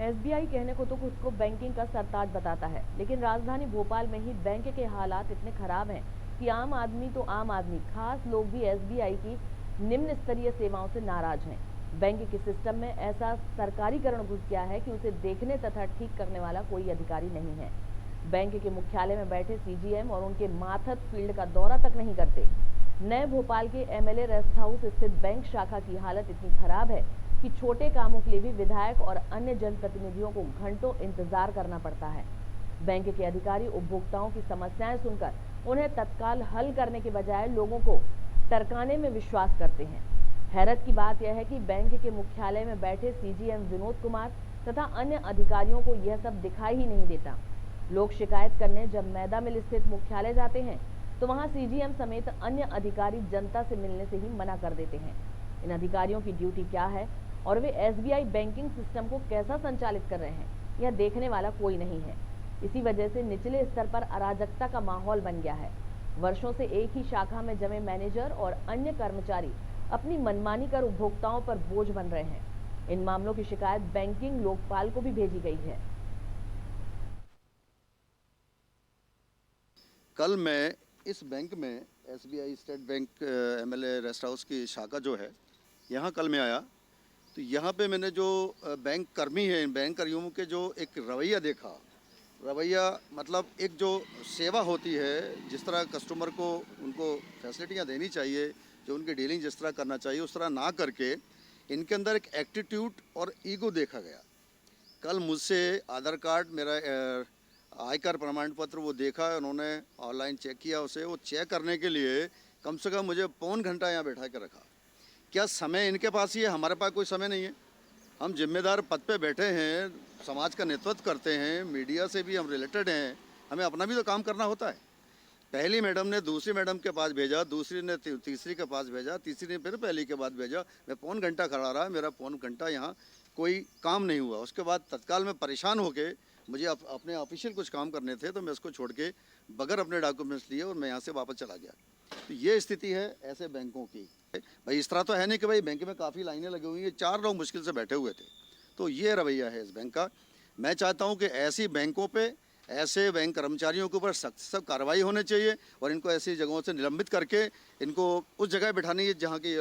SBI कहने को तो खुद को बैंकिंग का सरताज बताता है, लेकिन राजधानी भोपाल में ही बैंक के हालात इतने खराब हैं कि आम आदमी तो आम आदमी, खास लोग भी एसबीआई की निम्न स्तरीय सेवाओं से नाराज हैं। बैंक के सिस्टम में ऐसा सरकारीकरण घुस गया है कि उसे देखने तथा ठीक करने वाला कोई अधिकारी नहीं है। बैंक के मुख्यालय में बैठे सीजीएम और उनके माथत फील्ड का दौरा तक नहीं करते। नए भोपाल के एमएलए रेस्ट हाउस स्थित बैंक शाखा की हालत इतनी खराब है कि छोटे कामों के लिए भी विधायक और अन्य जनप्रतिनिधियों को घंटों इंतजार करना पड़ता है। बैंक के अधिकारी उपभोक्ताओं की समस्याएं सुनकर उन्हें तत्काल हल करने के बजाय लोगों को टरकाने में विश्वास करते हैं। हैरत की बात यह है कि बैंक के मुख्यालय में बैठे सीजीएम विनोद कुमार तथा अन्य अधिकारियों को यह सब दिखाई ही नहीं देता। लोग शिकायत करने जब मैदा मिल स्थित मुख्यालय जाते हैं तो वहां सीजीएम समेत अन्य अधिकारी जनता से मिलने से ही मना कर देते हैं। इन अधिकारियों की ड्यूटी क्या है और वे एसबीआई बैंकिंग सिस्टम को कैसा संचालित कर रहे हैं, यह देखने वाला कोई नहीं है। इसी वजह से निचले स्तर पर अराजकता का माहौल बन गया है। वर्षों से एक ही शाखा में जमे मैनेजर और अन्य कर्मचारी अपनी मनमानी कर उपभोक्ताओं पर बोझ बन रहे हैं। इन मामलों की शिकायत बैंकिंग लोकपाल को भी भेजी गई है। कल मैं इस बैंक में SBI state bank MLA rest house की शाखा जो है, यहाँ कल मैं आया तो यहाँ पे मैंने जो बैंक कर्मी हैं, बैंक कर्मियों के जो एक रवैया देखा। रवैया मतलब एक जो सेवा होती है, जिस तरह कस्टमर को उनको फैसिलिटियाँ देनी चाहिए, जो उनकी डीलिंग जिस तरह करना चाहिए उस तरह ना करके इनके अंदर एक एटीट्यूड और ईगो देखा गया। कल मुझसे आधार कार्ड, मेरा आयकर प्रमाण पत्र वो देखा, उन्होंने ऑनलाइन चेक किया उसे। वो चेक करने के लिए कम से कम मुझे पौन घंटा यहाँ बैठा के रखा। क्या समय इनके पास ही है? हमारे पास कोई समय नहीं है। हम जिम्मेदार पद पे बैठे हैं, समाज का नेतृत्व करते हैं, मीडिया से भी हम रिलेटेड हैं, हमें अपना भी तो काम करना होता है। पहली मैडम ने दूसरी मैडम के पास भेजा, दूसरी ने तीसरी के पास भेजा, तीसरी ने फिर पहली के पास भेजा। मैं पौन घंटा खड़ा रहा, मेरा पौन घंटा यहाँ कोई काम नहीं हुआ। उसके बाद तत्काल में परेशान होके मुझे अपने ऑफिशियल कुछ काम करने थे, तो मैं उसको छोड़ के बगैर अपने डॉक्यूमेंट्स लिए और मैं यहाँ से वापस चला गया। तो ये स्थिति है ऐसे बैंकों की। भाई इस तरह तो है नहीं कि भाई बैंक में काफ़ी लाइनें लगी हुई हैं, 4 लोग मुश्किल से बैठे हुए थे। तो ये रवैया है इस बैंक का। मैं चाहता हूँ कि ऐसी बैंकों पे, ऐसे बैंक कर्मचारियों के ऊपर सख्त कार्रवाई होनी चाहिए और इनको ऐसी जगहों से निलंबित करके इनको उस जगह बिठानी है जहाँ के